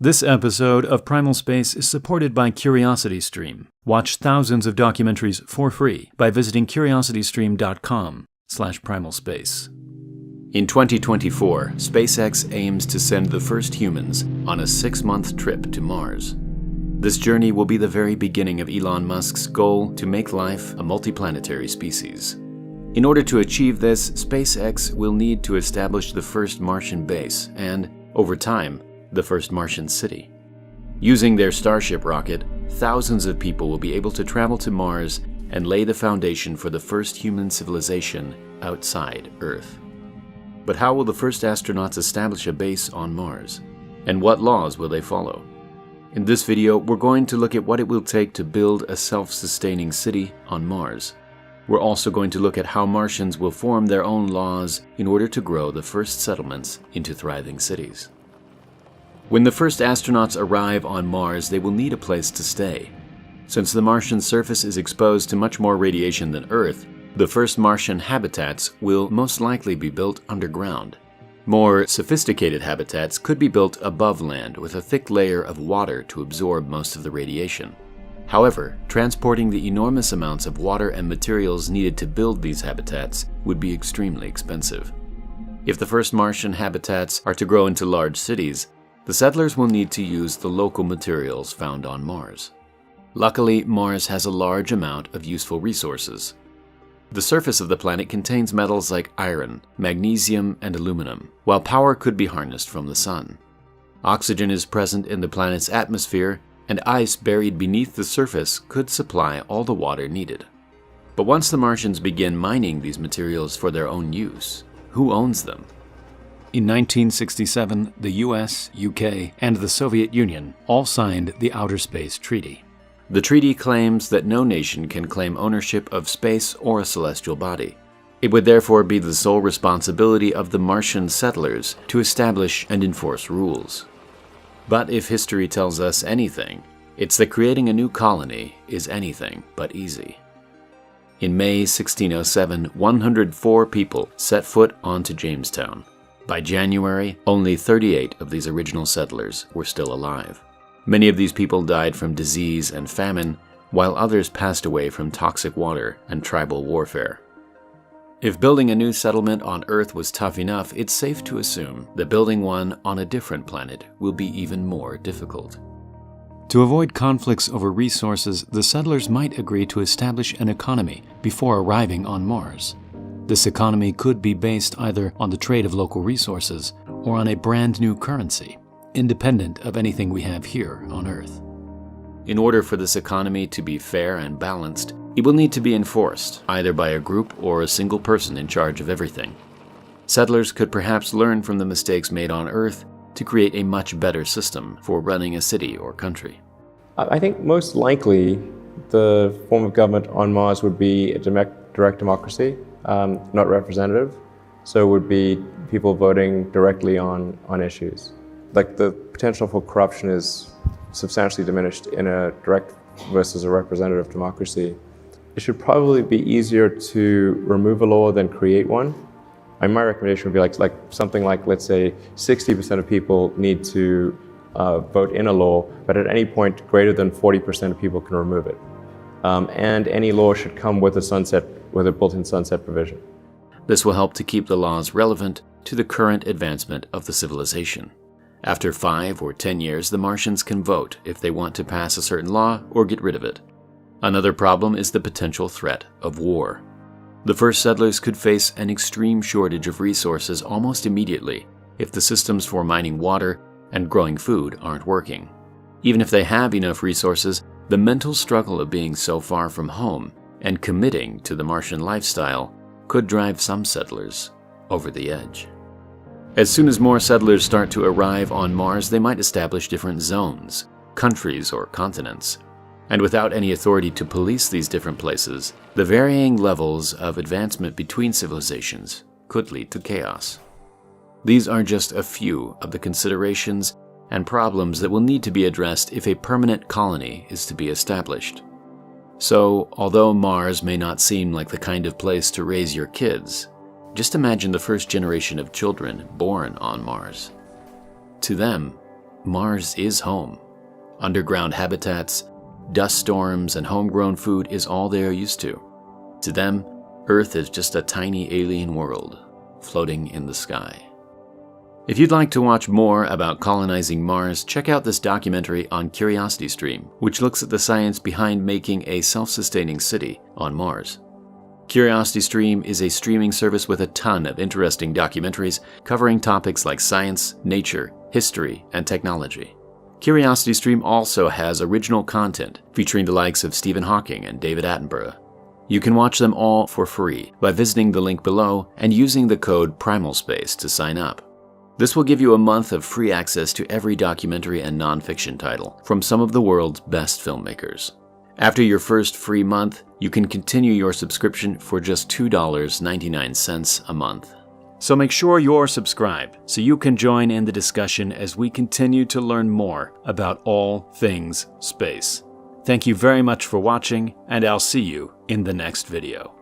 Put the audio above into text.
This episode of Primal Space is supported by CuriosityStream. Watch thousands of documentaries for free by visiting curiositystream.com/primalspace. In 2024, SpaceX aims to send the first humans on a 6-month trip to Mars. This journey will be the very beginning of Elon Musk's goal to make life a multiplanetary species. In order to achieve this, SpaceX will need to establish the first Martian base and, over time, the first Martian city. Using their Starship rocket, thousands of people will be able to travel to Mars and lay the foundation for the first human civilization outside Earth. But how will the first astronauts establish a base on Mars? And what laws will they follow? In this video, we're going to look at what it will take to build a self-sustaining city on Mars. We're also going to look at how Martians will form their own laws in order to grow the first settlements into thriving cities. When the first astronauts arrive on Mars, they will need a place to stay. Since the Martian surface is exposed to much more radiation than Earth, the first Martian habitats will most likely be built underground. More sophisticated habitats could be built above land with a thick layer of water to absorb most of the radiation. However, transporting the enormous amounts of water and materials needed to build these habitats would be extremely expensive. If the first Martian habitats are to grow into large cities, the settlers will need to use the local materials found on Mars. Luckily, Mars has a large amount of useful resources. The surface of the planet contains metals like iron, magnesium, and aluminum, while power could be harnessed from the sun. Oxygen is present in the planet's atmosphere, and ice buried beneath the surface could supply all the water needed. But once the Martians begin mining these materials for their own use, who owns them? In 1967, the US, UK, and the Soviet Union all signed the Outer Space Treaty. The treaty claims that no nation can claim ownership of space or a celestial body. It would therefore be the sole responsibility of the Martian settlers to establish and enforce rules. But if history tells us anything, it's that creating a new colony is anything but easy. In May 1607, 104 people set foot onto Jamestown. By January, only 38 of these original settlers were still alive. Many of these people died from disease and famine, while others passed away from toxic water and tribal warfare. If building a new settlement on Earth was tough enough, it's safe to assume that building one on a different planet will be even more difficult. To avoid conflicts over resources, the settlers might agree to establish an economy before arriving on Mars. This economy could be based either on the trade of local resources or on a brand new currency, independent of anything we have here on Earth. In order for this economy to be fair and balanced, it will need to be enforced, either by a group or a single person in charge of everything. Settlers could perhaps learn from the mistakes made on Earth to create a much better system for running a city or country. I think most likely the form of government on Mars would be a direct democracy. Not representative, so it would be people voting directly on issues. Like the potential for corruption is substantially diminished in a direct versus a representative democracy. It should probably be easier to remove a law than create one. And my recommendation would be like something like, let's say, 60% of people need to vote in a law, but at any point greater than 40% of people can remove it. And any law should come with a built-in sunset provision. This will help to keep the laws relevant to the current advancement of the civilization. After 5 or 10 years, the Martians can vote if they want to pass a certain law or get rid of it. Another problem is the potential threat of war. The first settlers could face an extreme shortage of resources almost immediately if the systems for mining water and growing food aren't working. Even if they have enough resources, the mental struggle of being so far from home and committing to the Martian lifestyle could drive some settlers over the edge. As soon as more settlers start to arrive on Mars, they might establish different zones, countries, or continents. And without any authority to police these different places, the varying levels of advancement between civilizations could lead to chaos. These are just a few of the considerations and problems that will need to be addressed if a permanent colony is to be established. So, although Mars may not seem like the kind of place to raise your kids, just imagine the first generation of children born on Mars. To them, Mars is home. Underground habitats, dust storms, and homegrown food is all they are used to. To them, Earth is just a tiny alien world floating in the sky. If you'd like to watch more about colonizing Mars, check out this documentary on CuriosityStream, which looks at the science behind making a self-sustaining city on Mars. CuriosityStream is a streaming service with a ton of interesting documentaries covering topics like science, nature, history, and technology. CuriosityStream also has original content featuring the likes of Stephen Hawking and David Attenborough. You can watch them all for free by visiting the link below and using the code PRIMALSPACE to sign up. This will give you a month of free access to every documentary and nonfiction title from some of the world's best filmmakers. After your first free month, you can continue your subscription for just $2.99 a month. So make sure you're subscribed so you can join in the discussion as we continue to learn more about all things space. Thank you very much for watching, and I'll see you in the next video.